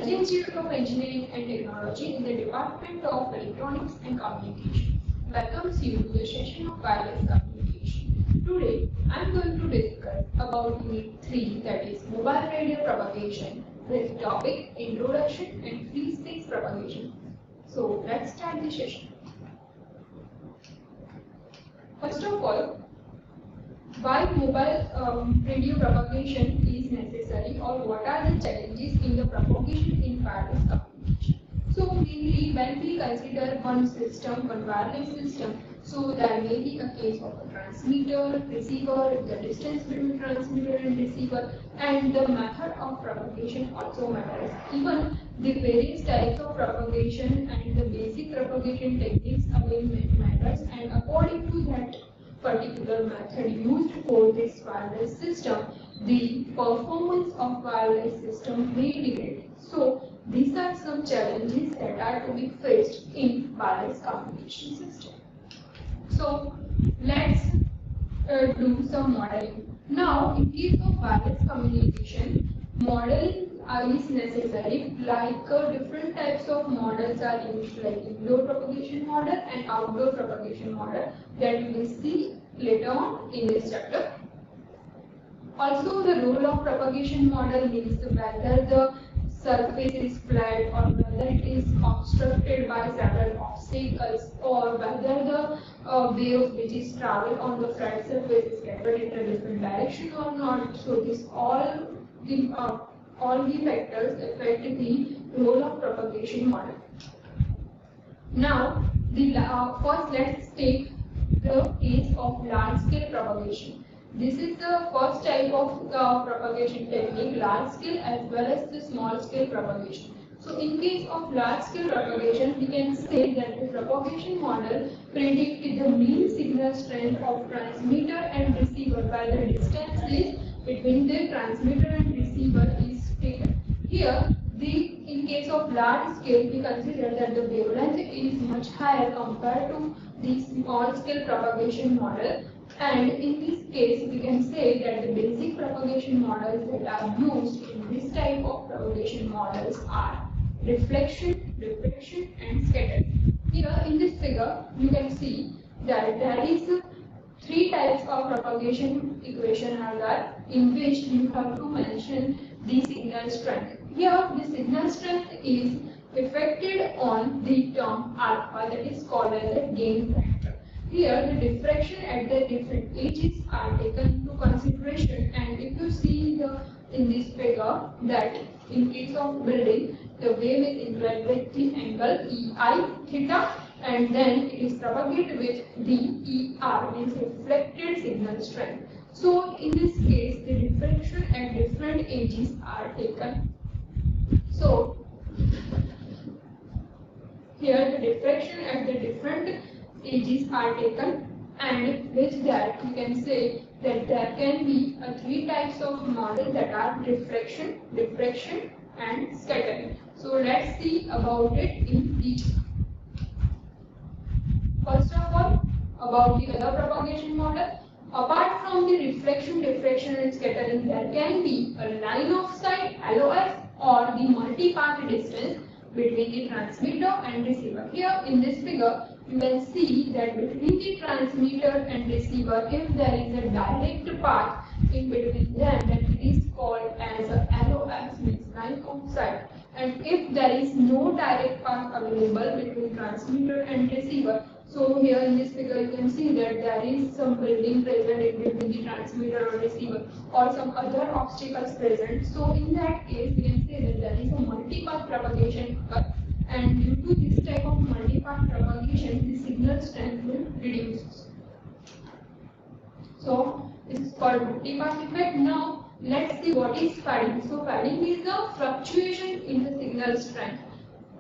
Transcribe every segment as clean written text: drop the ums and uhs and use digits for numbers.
Technology Institute of Engineering and Technology in the Department of Electronics and Communication welcomes you to the session of wireless communication. Today, I am going to discuss about Unit 3, that is Mobile Radio Propagation, with topic Introduction and Free Space Propagation. So, let's start the session. First of all, why mobile radio propagation is necessary, or what are the challenges in the propagation in wireless communication. So mainly when we consider one system, one wireless system, so there may be a case of a transmitter, receiver, the distance between transmitter and receiver, and the method of propagation also matters. Even the various types of propagation and the basic propagation techniques available matters, and according to that particular method used for this wireless system, the performance of wireless system may degrade. So these are some challenges that are to be faced in wireless communication system. So let's do some modeling. Now, in case of wireless communication, modeling is necessary. Like different types of models are used, like indoor propagation model and outdoor propagation model, that we will see later on in this chapter. Also, the role of propagation model means whether the surface is flat or whether it is obstructed by several obstacles, or whether the wave which is traveled on the flat surface is scattered in a different direction or not. So this all the factors affect the role of propagation model. Now, first let's take the case of large-scale propagation. This is the first type of propagation technique, large-scale as well as the small-scale propagation. So, in case of large-scale propagation, we can say that the propagation model predicts the mean signal strength of transmitter and receiver by the distance between the transmitter and receiver is taken. Here, in case of large scale, we consider that the wavelength is much higher compared to the small scale propagation model, and in this case we can say that the basic propagation models that are used in this type of propagation models are reflection, diffraction and scattering. Here in this figure you can see that there is three types of propagation equation are there, in which you have to mention the signal strength. Here the signal strength is affected on the term alpha, that is called as the gain factor. Here the diffraction at the different edges are taken into consideration, and if you see in this figure that in case of building, the wave is influenced with the angle EI theta, and then it is propagated with the ER, means reflected signal strength. So in this case the diffraction at different edges are taken. So here the diffraction at the different edges are taken, and with that we can say that there can be three types of model, that are reflection, diffraction and scattering. So let's see about it in detail. First of all, about the other propagation model. Apart from the reflection, diffraction and scattering, there can be a line of sight LOS or the multi-path distance between the transmitter and receiver. Here in this figure you can see that between the transmitter and receiver, if there is a direct path in between them, then it is called as a LOS, means line of sight. And if there is no direct path available between transmitter and receiver, so here in this figure you can see that there is some building present in between the transmitter or receiver, or some other obstacles present. So in that case we can say that there is a multipath propagation occur, and due to this type of multipath propagation, the signal strength will reduce. So this is called multipath effect. Now let's see what is fading. So fading is the fluctuation in the signal strength,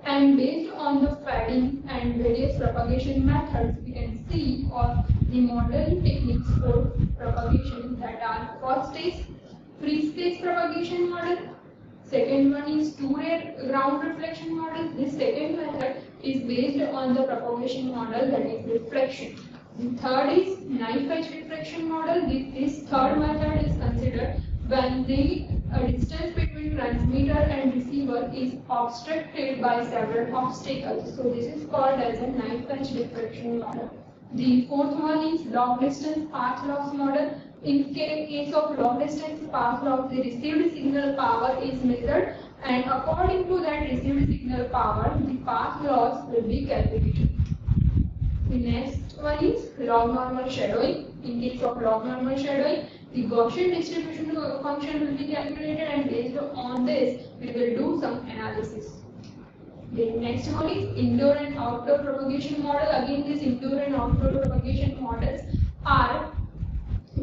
and based on the fading and various propagation methods, we can see or the modeling techniques for propagation, that are first is free space propagation model, second one is two-ray ground reflection model. This second method is based on the propagation model, that is reflection. The third is knife edge diffraction model. This third method is considered when the distance between transmitter and receiver receiver is obstructed by several obstacles. So this is called as a knife edge diffraction model. The fourth one is long distance path loss model. In case of long distance path loss, the received signal power is measured, and according to that received signal power, the path loss will be calculated. The next one is log normal shadowing. In case of log normal shadowing, the Gaussian distribution function will be calculated, and based on this, we will do some analysis. The next one is indoor and outdoor propagation model. Again, these indoor and outdoor propagation models are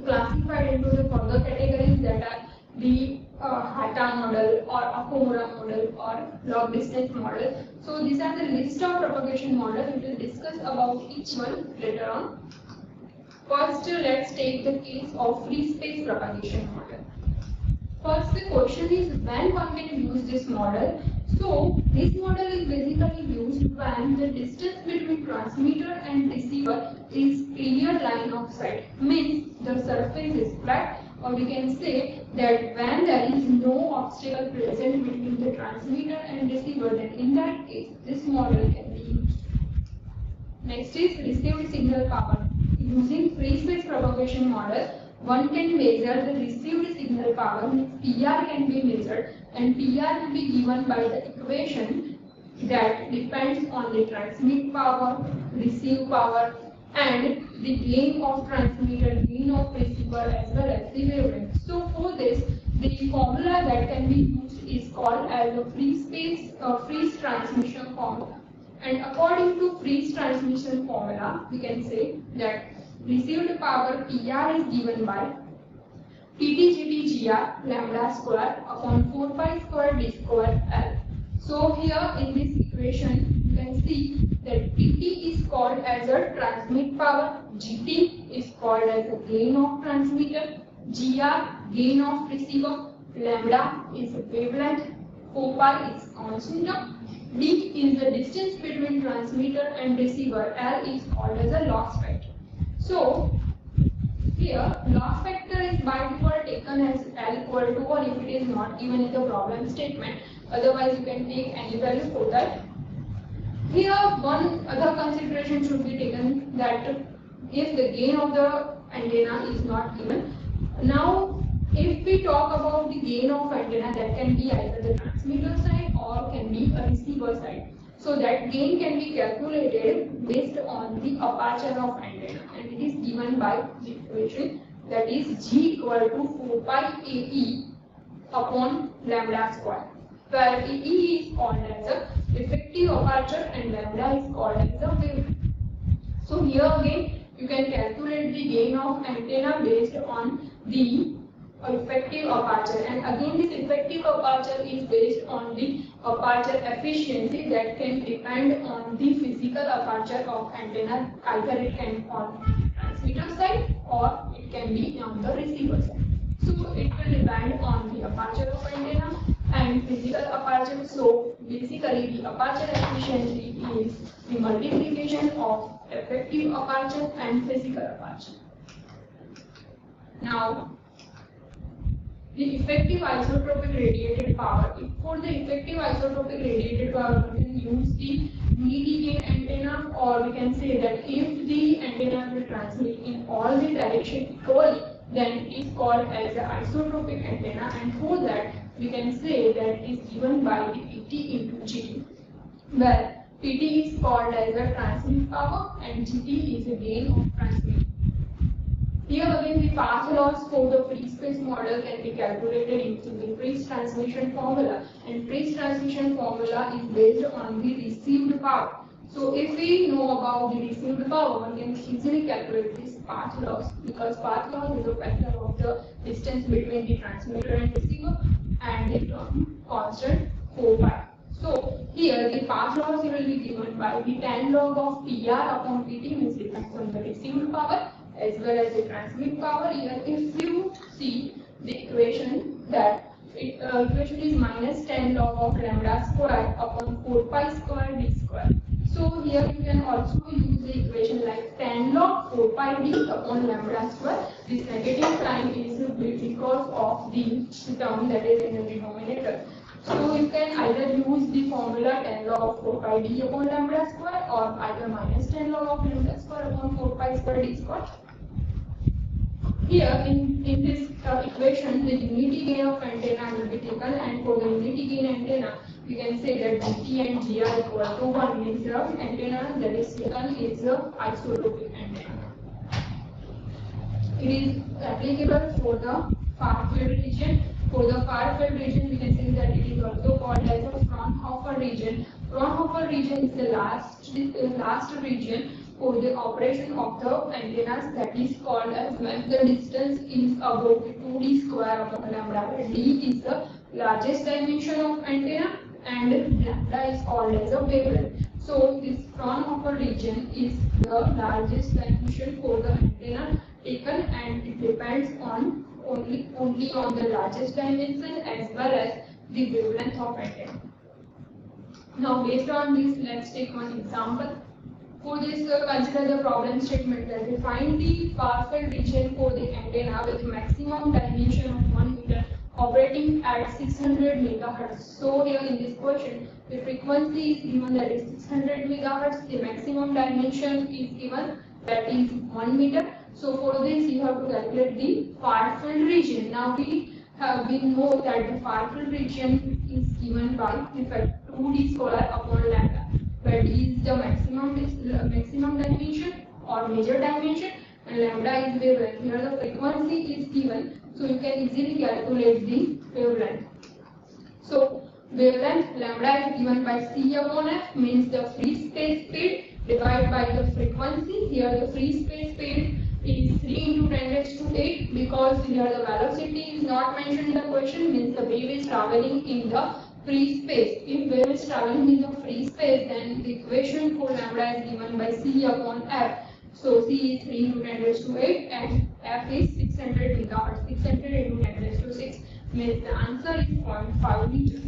classified into the further categories, that are the Hatta model or Okumura model or log distance model. So these are the list of propagation models. We will discuss about each one later on. First, let's take the case of free space propagation model. First, the question is when one can use this model. So this model is basically used when the distance between transmitter and receiver is clear line of sight, means the surface is flat, or we can say that when there is no obstacle present between the transmitter and receiver, then in that case this model can be used. Next is received signal power. Using free space propagation model, one can measure the received signal power, means PR can be measured, and PR will be given by the equation that depends on the transmit power, receive power, and the gain of transmitter, gain of receiver, as well as the wavelength. So for this, the formula that can be used is called as a Friis transmission formula. And according to Friis transmission formula, we can say that received power PR is given by PT/GT/GR lambda square upon 4 pi square d square L. So here in this equation, you can see that PT is called as a transmit power, GT is called as a gain of transmitter, GR gain of receiver, lambda is a wavelength, 4 pi is constant term, D is the distance between transmitter and receiver, L is called as a loss factor. So here loss factor is by default taken as L equal to 1 if it is not given in the problem statement. Otherwise you can take any value for that. Here one other consideration should be taken, that if the gain of the antenna is not given. Now if we talk about the gain of antenna, that can be either the transmitter side or can be a receiver side. So that gain can be calculated based on the aperture of antenna, and it is given by the equation, that is G equal to 4 pi AE upon lambda square, where AE is called as a effective aperture and lambda is called as a wavelength. So here again you can calculate the gain of antenna based on the effective aperture, and again this effective aperture is based on the aperture efficiency that can depend on the physical aperture of antenna. Either it can be on transmitter side or it can be on the receiver side. So it will depend on the aperture of antenna and physical aperture. So basically the aperture efficiency is the multiplication of effective aperture and physical aperture. Now the effective isotropic radiated power. For the effective isotropic radiated power, we can use the unity gain antenna, or we can say that if the antenna will transmit in all the directions equally, then it is called as an isotropic antenna, and for that we can say that it is given by the PT into GT, where PT is called as a transmit power and GT is a gain of transmit. Here again the path loss for the free space model can be calculated using the Friis transmission formula, and Friis transmission formula is based on the received power. So if we know about the received power, one can easily calculate this path loss, because path loss is a factor of the distance between the transmitter and receiver and the constant 4 pi. So here the path loss will be given by the tan log of PR upon PT, means depends on the received power as well as the transmit power. Here if you see the equation, that equation is minus tan log of lambda square upon 4 pi square d square. So here you can also use the equation like tan log 4 pi d upon lambda square. This negative sign is because of the term that is in the denominator. So you can either use the formula 10 log of 4 pi d upon lambda square, or either minus 10 log of lambda square upon 4 pi square d square. Here in this equation, the unity gain of antenna will be taken, and for the unity gain antenna, we can say that Gt and G are equal to 1, means the antenna that is taken is the isotropic antenna. It is applicable for the far field region. For the far field region, we can say that it is also called as a Fraunhofer region. Fraunhofer region is the last region for the operation of the antennas, that is called as when the distance is above 2d square upon lambda, where d is the largest dimension of antenna and lambda is called as a wavelength. So this Fraunhofer region is the largest dimension for the antenna taken, and it depends on only on the largest dimension as well as the wavelength of antenna. Now based on this, let's take one example. For this, consider the problem statement that define the far field region for the antenna with maximum dimension of 1 meter operating at 600 MHz. So here in this question, the frequency is given, that is 600 MHz. The maximum dimension is given, that is 1 meter. So for this, you have to calculate the far field region. Now we know that the far field region is given by the fact 2d square upon lambda, where d is the maximum dimension or major dimension, and lambda is wavelength. Here the frequency is given, so you can easily calculate the wavelength. So wavelength lambda is given by c upon f, means the free space speed divided by the frequency. Here the free space speed is 3 into 10 raised to 8, because here the velocity is not mentioned in the question, means the wave is traveling in the free space. If wave is traveling in the free space, then the equation for lambda is given by c upon f. So c is 3 into 10 raised to 8 and f is 600 megahertz. 600 into 10 raised to 6 means the answer is 0.5 meter.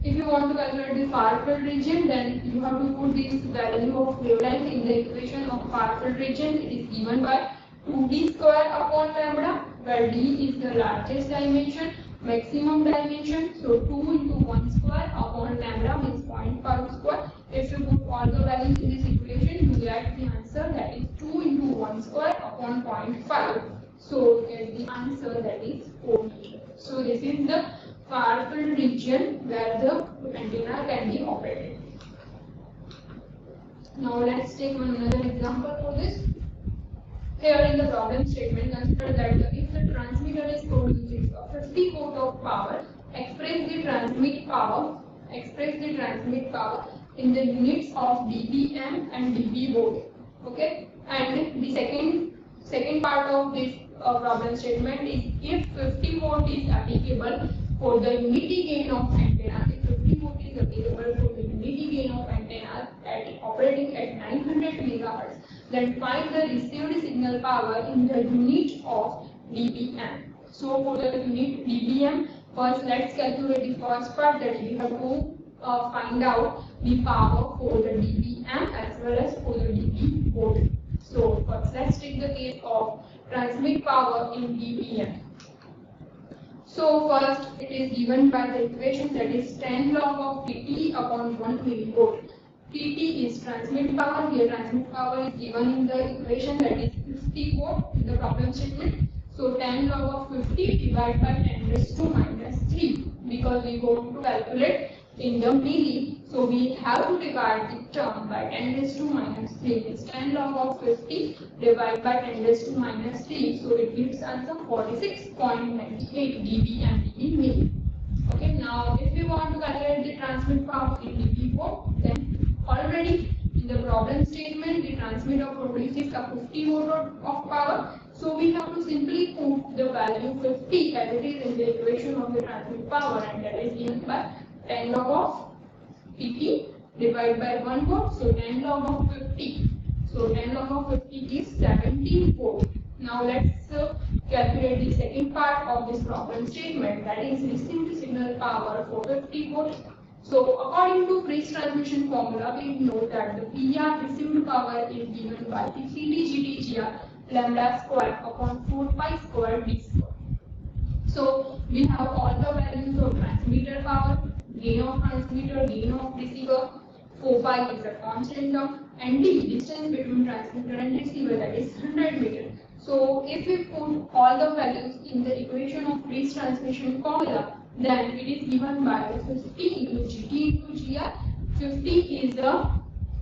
If you want to calculate the far field region, then you have to put this value of wavelength in the equation of far field region. It is given by 2d square upon lambda, where d is the largest dimension, maximum dimension. So 2 into 1 square upon lambda means 0.5 square. If you put all the values in this equation, you get the answer, that is 2 into 1 square upon 0.5. So you get the answer, that is 4 meter. So this is the far field region where the antenna can be operated. Now let's take another example for this. Here in the problem statement, consider that if the transmitter is producing a 50 watt of power, express the transmit power in the units of dBm and dB volt. Okay, and the second part of this problem statement is if 50 watt is applicable for the unity gain of antenna, if 50 watt is available for the unity gain of antenna operating at 900 MHz, then find the received signal power in the unit of dBm. So for the unit dBm, first let's calculate the first part, that we have to find out the power for the dBm as well as for the dB volt. So first let's take the case of transmit power in dBm. So first it is given by the equation, that is 10 log of Pt upon 1 millivolt. Pt is transmit power. Here transmit power is given in the equation, that is 50 watt in the problem statement. So 10 log of 50 divided by 10 raised to minus 3, because we go to calculate in the milli. So we have to divide the term by 10 raised to minus 3. It's 10 log of 50 divided by 10 raised to minus 3. So it gives answer 46.98 dBm in milli. Okay, now if we want to calculate the transmit power in dB volt, then already in the problem statement the transmitter produces a 50 watt of power. So we have to simply put the value 50 as it is in the equation of the transmit power, and that is given by 10 log of Pt divided by 1 watt. So 10 log of 50. So 10 log of 50 is 17 volt. Now let's calculate the second part of this problem statement, that is received signal power for 50 volt. So according to Friis transmission formula, we know that the PR received power is given by the CT/GT/GR lambda square upon 4 pi square d square. So we have all the values of transmitter power, gain of transmitter, gain of receiver. 4 pi is a constant term, and the distance between transmitter and receiver, that is 100 meter. So if we put all the values in the equation of breeze transmission formula, then it is given by 50 into GT into GR. 50 is the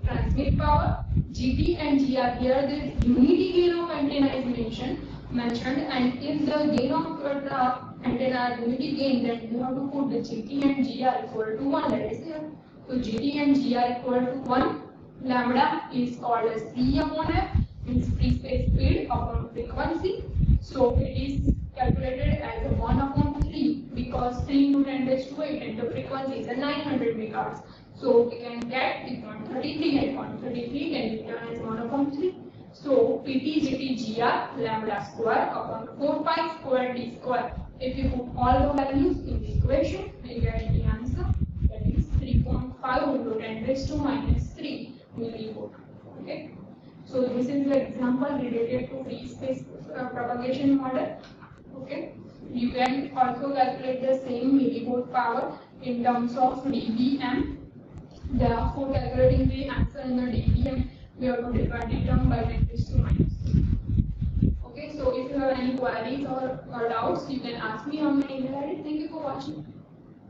transmit power, GT and GR, here the unity gain of antenna is mentioned, and if the gain of the antenna are unity gain, then you have to put the GT and GR equal to 1, that is here. So GT and GR equal to 1, lambda is called as C upon F, means free space speed upon frequency. So it is calculated as 1 upon 3 because 3 into 10 raised to 8 and the frequency is 900 megahertz. So we can get the 0.33 and 0.33 can be written as 1 upon 3. So PT GT GR lambda square upon 4 pi square D square. If you put all the values in the equation, you get the answer, that is 3.5 into 10 raised to minus 3 millivolt. Okay. So this is the example related to free space propagation model. Okay. You can also calculate the same millivolt power in terms of dBm. Therefore, calculating the answer in the dBm, we have to divide the term by 10 raised to minus 3. Okay, so if you have any queries or doubts, you can ask me on my email ID. Thank you for watching.